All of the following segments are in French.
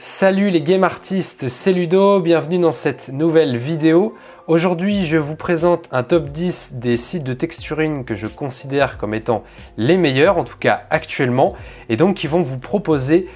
Salut les game artistes, c'est Ludo, bienvenue dans cette nouvelle vidéo. Aujourd'hui, je vous présente un top 10 des sites de texturing que je considère comme étant les meilleurs, en tout cas actuellement, et donc qui vont vous proposer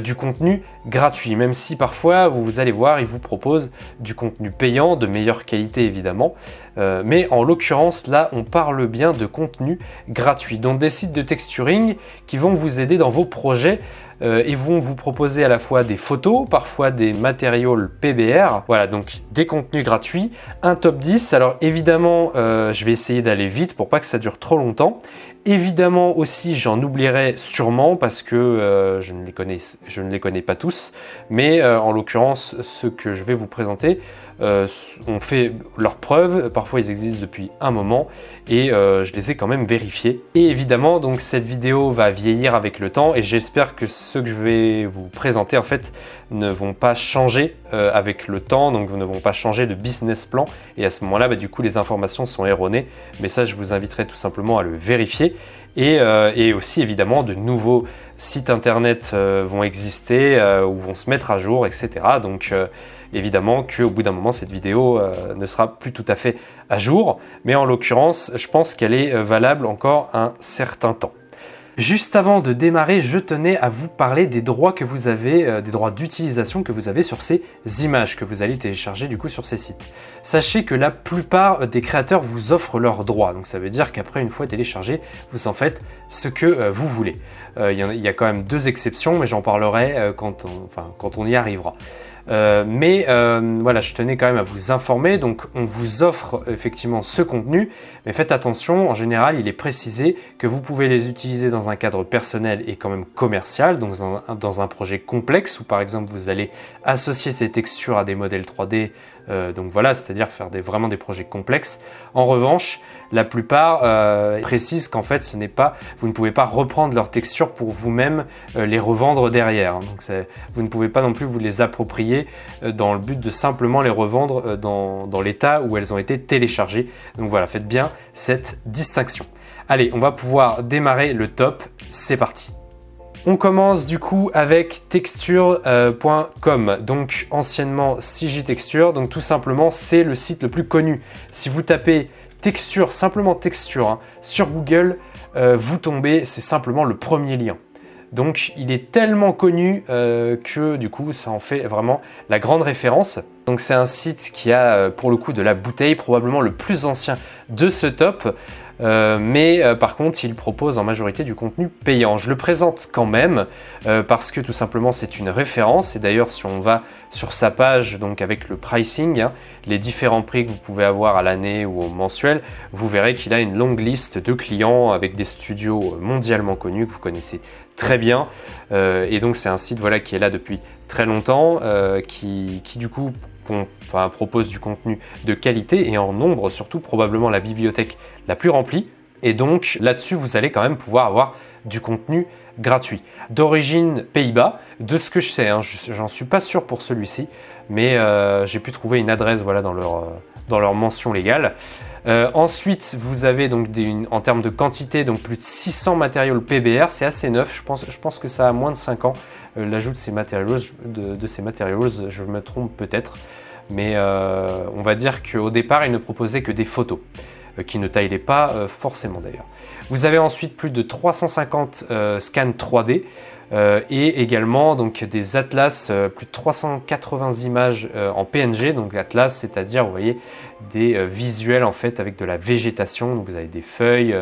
du contenu gratuit, même si parfois, vous allez voir, ils vous proposent du contenu payant, de meilleure qualité évidemment, mais en l'occurrence, là, on parle bien de contenu gratuit, donc des sites de texturing qui vont vous aider dans vos projets. Ils vont vous proposer à la fois des photos, parfois des matériaux PBR, voilà, donc des contenus gratuits, un top 10. Alors évidemment, je vais essayer d'aller vite pour pas que ça dure trop longtemps. Évidemment aussi, j'en oublierai sûrement parce que je ne les connais pas tous, mais en l'occurrence, ceux que je vais vous présenter ont fait leurs preuves, parfois ils existent depuis un moment et je les ai quand même vérifiés. Et évidemment, donc cette vidéo va vieillir avec le temps et j'espère que ceux que je vais vous présenter en fait ne vont pas changer avec le temps, donc ne vont pas changer de business plan et à ce moment-là, du coup les informations sont erronées, mais ça je vous inviterai tout simplement à le vérifier. Et aussi évidemment de nouveaux sites internet vont exister ou vont se mettre à jour, etc. Donc évidemment qu'au bout d'un moment, cette vidéo ne sera plus tout à fait à jour, mais en l'occurrence, je pense qu'elle est valable encore un certain temps. Juste avant de démarrer, je tenais à vous parler des droits que vous avez, des droits d'utilisation que vous avez sur ces images que vous allez télécharger du coup sur ces sites. Sachez que la plupart des créateurs vous offrent leurs droits, donc ça veut dire qu'après une fois téléchargé, vous en faites ce que vous voulez. Il y a quand même deux exceptions, mais j'en parlerai quand on y arrivera. Voilà, je tenais quand même à vous informer. Donc, on vous offre effectivement ce contenu, mais faites attention. En général, il est précisé que vous pouvez les utiliser dans un cadre personnel et quand même commercial, donc dans un projet complexe où par exemple vous allez associer ces textures à des modèles 3D. Donc voilà, c'est-à-dire faire vraiment des projets complexes. En revanche, la plupart précisent qu'en fait, vous ne pouvez pas reprendre leurs textures pour vous-même les revendre derrière. Donc vous ne pouvez pas non plus vous les approprier dans le but de simplement les revendre dans l'état où elles ont été téléchargées. Donc voilà, faites bien cette distinction. Allez, on va pouvoir démarrer le top. C'est parti. On commence du coup avec texture.com, donc anciennement CJ Texture, donc tout simplement c'est le site le plus connu. Si vous tapez texture, simplement texture, sur Google, vous tombez, c'est simplement le premier lien. Donc il est tellement connu que du coup ça en fait vraiment la grande référence. Donc c'est un site qui a pour le coup de la bouteille, probablement le plus ancien de ce top. Par contre, il propose en majorité du contenu payant. Je le présente quand même parce que tout simplement c'est une référence et d'ailleurs si on va sur sa page donc avec le pricing, les différents prix que vous pouvez avoir à l'année ou au mensuel, vous verrez qu'il a une longue liste de clients avec des studios mondialement connus que vous connaissez très bien et donc c'est un site voilà, qui est là depuis très longtemps qui du coup propose du contenu de qualité et en nombre, surtout probablement la bibliothèque la plus remplie. Et donc là-dessus, vous allez quand même pouvoir avoir du contenu gratuit. D'origine Pays-Bas, de ce que je sais, j'en suis pas sûr pour celui-ci, mais j'ai pu trouver une adresse voilà, dans leur mention légale. Ensuite, vous avez donc en termes de quantité, donc plus de 600 matériaux PBR, c'est assez neuf, je pense que ça a moins de 5 ans. L'ajout de ces matériaux, je me trompe peut-être, mais on va dire qu'au départ, ils ne proposaient que des photos, qui ne taillaient pas forcément d'ailleurs. Vous avez ensuite plus de 350 scans 3D et également donc, des atlas, plus de 380 images en PNG, donc atlas, c'est-à-dire vous voyez des visuels en fait avec de la végétation, donc vous avez des feuilles,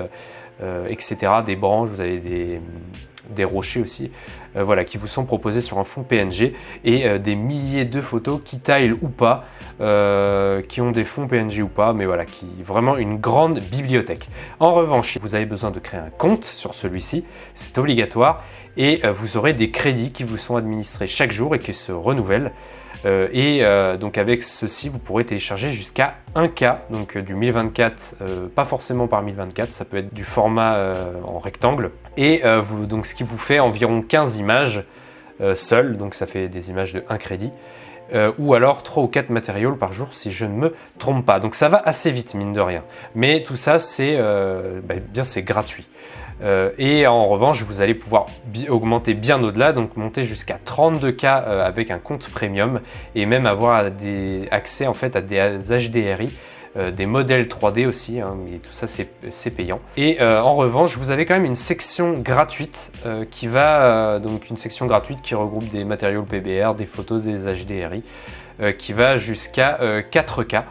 etc., des branches, vous avez des rochers aussi, voilà, qui vous sont proposés sur un fond PNG et des milliers de photos qui taillent ou pas, qui ont des fonds PNG ou pas, mais voilà, vraiment une grande bibliothèque. En revanche, si vous avez besoin de créer un compte sur celui-ci, c'est obligatoire et vous aurez des crédits qui vous sont administrés chaque jour et qui se renouvellent. Donc avec ceci, vous pourrez télécharger jusqu'à 1K, donc du 1024, pas forcément par 1024, ça peut être du format en rectangle. Et donc ce qui vous fait environ 15 images seules, donc ça fait des images de 1 crédit. Ou alors 3 ou 4 matériaux par jour si je ne me trompe pas. Donc ça va assez vite mine de rien. Mais tout ça c'est gratuit. Et en revanche, vous allez pouvoir augmenter bien au-delà, donc monter jusqu'à 32K avec un compte premium et même avoir accès en fait à des HDRI, des modèles 3D aussi, hein, mais tout ça c'est payant. Et en revanche, vous avez quand même une section gratuite qui va, donc une section gratuite qui regroupe des matériaux PBR, des photos, des HDRI, qui va jusqu'à 4K.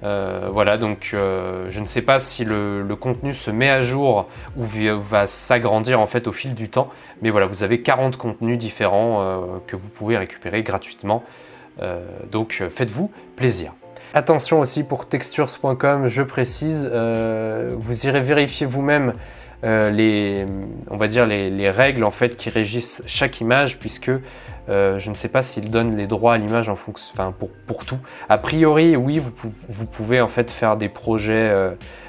Voilà, donc je ne sais pas si le contenu se met à jour ou va s'agrandir en fait au fil du temps, mais voilà, vous avez 40 contenus différents que vous pouvez récupérer gratuitement, donc faites-vous plaisir. Attention aussi pour textures.com, je précise, vous irez vérifier vous-même on va dire les règles en fait qui régissent chaque image, puisque je ne sais pas s'ils donnent les droits à l'image en fonction, enfin pour tout. A priori, oui, vous pouvez en fait faire des projets,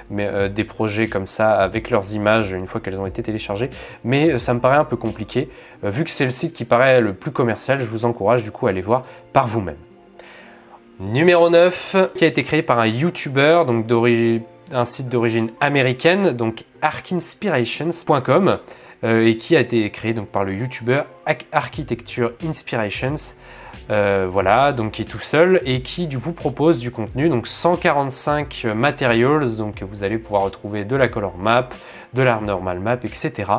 des projets comme ça avec leurs images une fois qu'elles ont été téléchargées, mais ça me paraît un peu compliqué. Vu que c'est le site qui paraît le plus commercial, je vous encourage du coup à aller voir par vous-même. Numéro 9, qui a été créé par un YouTuber, donc un site d'origine américaine, donc arkinspirations.com, et qui a été créé donc par le YouTuber Architecture Inspirations. Voilà, donc qui est tout seul et qui du coup propose du contenu, donc 145 materials, donc vous allez pouvoir retrouver de la color map, de la normal map, etc.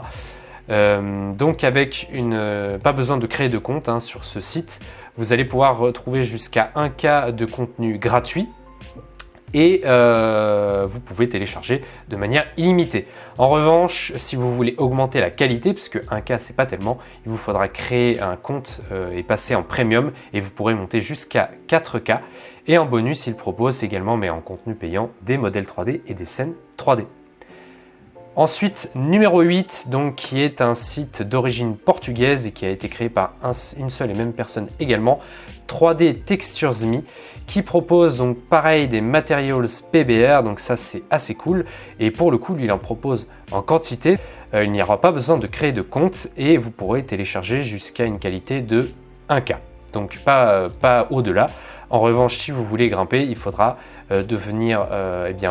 Donc avec pas besoin de créer de compte hein, sur ce site, vous allez pouvoir retrouver jusqu'à 1K de contenu gratuit et vous pouvez télécharger de manière illimitée. En revanche, si vous voulez augmenter la qualité, puisque 1K c'est pas tellement, il vous faudra créer un compte et passer en premium et vous pourrez monter jusqu'à 4K. Et en bonus, il propose également, mais en contenu payant, des modèles 3D et des scènes 3D. Ensuite, numéro 8, donc, qui est un site d'origine portugaise et qui a été créé par une seule et même personne également, 3D Textures Me, qui propose donc pareil des materials PBR, donc ça c'est assez cool, et pour le coup lui il en propose en quantité, il n'y aura pas besoin de créer de compte et vous pourrez télécharger jusqu'à une qualité de 1K, donc pas au-delà. En revanche, si vous voulez grimper, il faudra devenir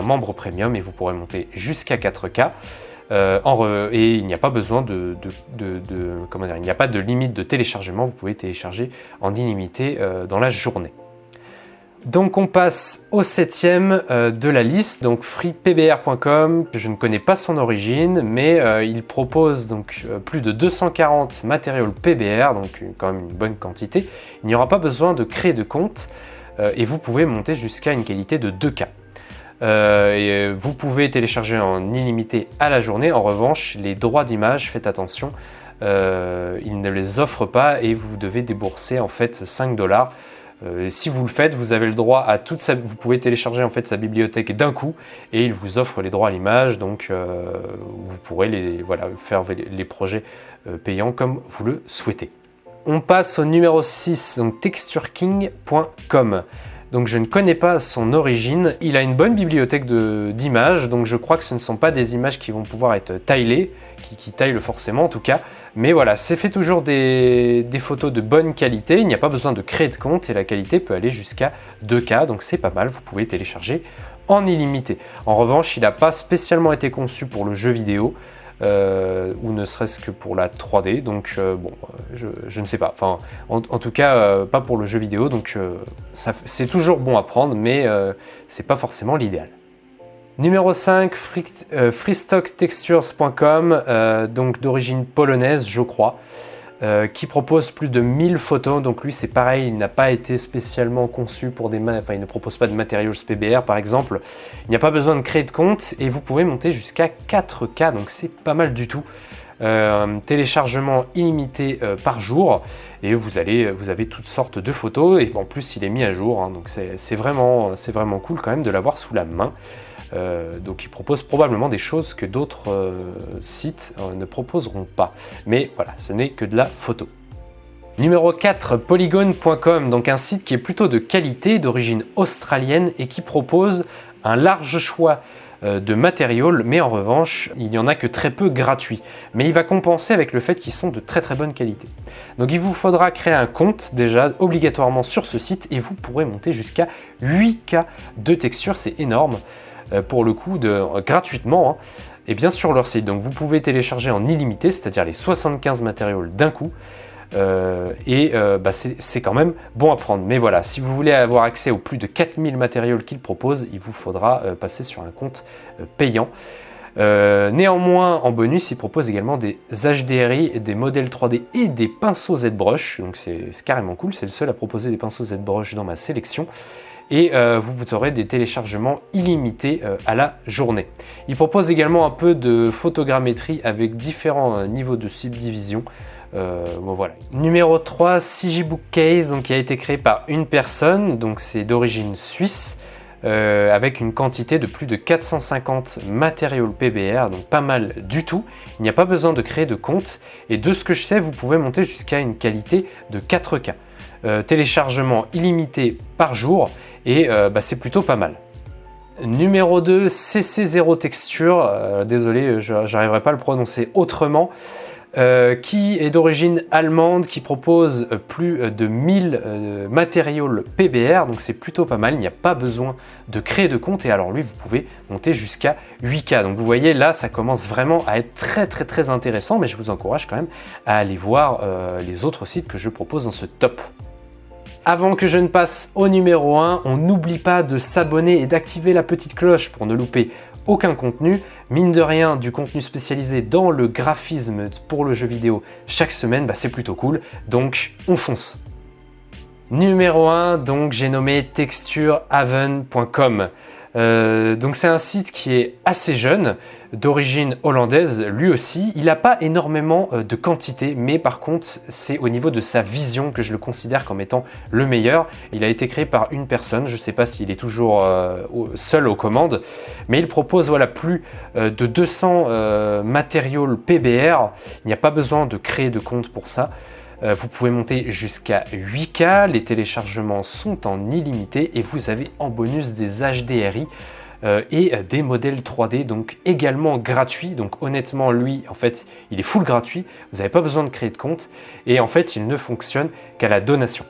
membre premium et vous pourrez monter jusqu'à 4K. Et il n'y a pas besoin comment dire, il n'y a pas de limite de téléchargement, vous pouvez télécharger en illimité dans la journée. Donc on passe au 7e de la liste, donc freepbr.com. Je ne connais pas son origine, mais il propose donc plus de 240 matériaux PBR, donc quand même une bonne quantité. Il n'y aura pas besoin de créer de compte et vous pouvez monter jusqu'à une qualité de 2K. Vous pouvez télécharger en illimité à la journée. En revanche, les droits d'image, faites attention, ils ne les offrent pas et vous devez débourser en fait 5 $. Si vous le faites, vous avez le droit à vous pouvez télécharger en fait sa bibliothèque d'un coup et il vous offre les droits à l'image, donc vous pourrez faire les projets payants comme vous le souhaitez. On passe au numéro 6, donc textureking.com. Donc je ne connais pas son origine, il a une bonne bibliothèque d'images, donc je crois que ce ne sont pas des images qui vont pouvoir être taillées, qui taillent forcément en tout cas, mais voilà, c'est fait toujours des photos de bonne qualité, il n'y a pas besoin de créer de compte et la qualité peut aller jusqu'à 2K, donc c'est pas mal, vous pouvez télécharger en illimité. En revanche, il n'a pas spécialement été conçu pour le jeu vidéo, ou ne serait-ce que pour la 3D, donc je ne sais pas, enfin en tout cas pas pour le jeu vidéo, donc c'est toujours bon à prendre, mais c'est pas forcément l'idéal. Numéro 5, freestocktextures.com, donc d'origine polonaise je crois, qui propose plus de 1000 photos, donc lui c'est pareil, il n'a pas été spécialement conçu pour il ne propose pas de matériaux PBR par exemple, il n'y a pas besoin de créer de compte et vous pouvez monter jusqu'à 4K, donc c'est pas mal du tout. Téléchargement illimité par jour et vous avez toutes sortes de photos et en plus il est mis à jour, hein, donc c'est vraiment cool quand même de l'avoir sous la main. Donc il propose probablement des choses que d'autres sites ne proposeront pas. Mais voilà, ce n'est que de la photo. Numéro 4, polygon.com, donc un site qui est plutôt de qualité, d'origine australienne et qui propose un large choix de matériaux, mais en revanche, il n'y en a que très peu gratuits. Mais il va compenser avec le fait qu'ils sont de très bonne qualité. Donc il vous faudra créer un compte déjà obligatoirement sur ce site et vous pourrez monter jusqu'à 8K de textures, c'est énorme. Pour le coup gratuitement, hein. et bien sur leur site. Donc vous pouvez télécharger en illimité, c'est-à-dire les 75 matériaux d'un coup. C'est quand même bon à prendre. Mais voilà, si vous voulez avoir accès aux plus de 4000 matériaux qu'ils proposent, il vous faudra passer sur un compte payant. Néanmoins, en bonus, ils proposent également des HDRI, des modèles 3D et des pinceaux ZBrush. Donc c'est carrément cool, c'est le seul à proposer des pinceaux ZBrush dans ma sélection. Et vous aurez des téléchargements illimités à la journée. Ils proposent également un peu de photogrammétrie avec différents niveaux de subdivision. Bon, voilà. Numéro 3, CG Bookcase, donc, qui a été créé par une personne, donc c'est d'origine suisse, avec une quantité de plus de 450 matériaux PBR, donc pas mal du tout. Il n'y a pas besoin de créer de compte, et de ce que je sais, vous pouvez monter jusqu'à une qualité de 4K. Téléchargement illimité par jour, et c'est plutôt pas mal. Numéro 2, CC0 Texture, désolé, j'arriverai pas à le prononcer autrement. Qui est d'origine allemande, qui propose plus de 1000 matériaux PBR, donc c'est plutôt pas mal, il n'y a pas besoin de créer de compte, et alors lui vous pouvez monter jusqu'à 8K. Donc vous voyez là ça commence vraiment à être très intéressant, mais je vous encourage quand même à aller voir les autres sites que je propose dans ce top. Avant que je ne passe au numéro 1, on n'oublie pas de s'abonner et d'activer la petite cloche pour ne louper aucun contenu. Mine de rien, du contenu spécialisé dans le graphisme pour le jeu vidéo chaque semaine, c'est plutôt cool, donc on fonce. Numéro 1, donc j'ai nommé texturehaven.com. Donc c'est un site qui est assez jeune, d'origine hollandaise lui aussi. Il n'a pas énormément de quantité, mais par contre c'est au niveau de sa vision que je le considère comme étant le meilleur. Il a été créé par une personne, je ne sais pas s'il est toujours seul aux commandes, mais il propose plus de 200 matériaux PBR. Il n'y a pas besoin de créer de compte pour ça. Vous pouvez monter jusqu'à 8K, les téléchargements sont en illimité et vous avez en bonus des HDRI et des modèles 3D, donc également gratuits. Donc honnêtement, lui, en fait, il est full gratuit, vous n'avez pas besoin de créer de compte et en fait, il ne fonctionne qu'à la donation.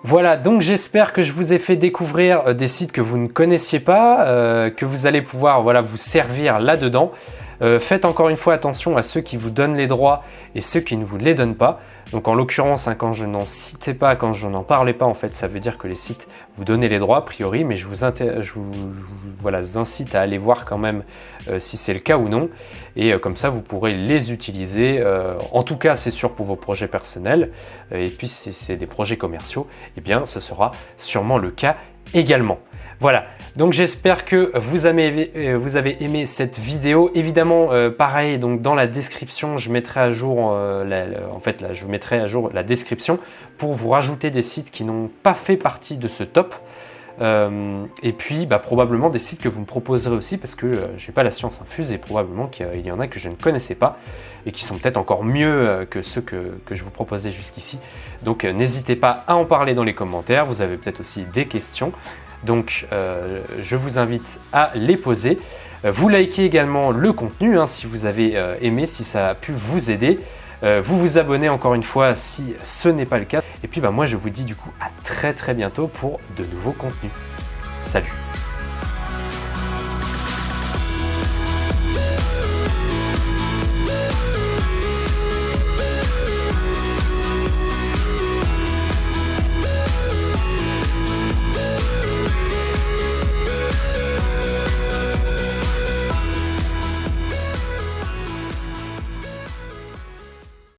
Voilà, donc j'espère que je vous ai fait découvrir des sites que vous ne connaissiez pas, que vous allez pouvoir vous servir là-dedans. Faites encore une fois attention à ceux qui vous donnent les droits et ceux qui ne vous les donnent pas. Donc en l'occurrence, quand je n'en citais pas, quand je n'en parlais pas, en fait, ça veut dire que les sites vous donnaient les droits a priori, mais je vous incite à aller voir quand même si c'est le cas ou non. Et comme ça, vous pourrez les utiliser. En tout cas, c'est sûr pour vos projets personnels. Et puis si c'est des projets commerciaux, eh bien, ce sera sûrement le cas également. Voilà, donc j'espère que vous avez aimé cette vidéo. Évidemment, pareil, donc dans la description, je mettrai à jour, je mettrai à jour la description pour vous rajouter des sites qui n'ont pas fait partie de ce top. Et puis probablement des sites que vous me proposerez aussi, parce que j'ai pas la science infuse et probablement qu'il y en a que je ne connaissais pas et qui sont peut-être encore mieux que ceux que je vous proposais jusqu'ici. Donc n'hésitez pas à en parler dans les commentaires, vous avez peut-être aussi des questions. Donc je vous invite à les poser. Vous likez également le contenu si vous avez aimé, si ça a pu vous aider. Vous vous abonnez encore une fois si ce n'est pas le cas. Et puis moi je vous dis du coup à très bientôt pour de nouveaux contenus. Salut!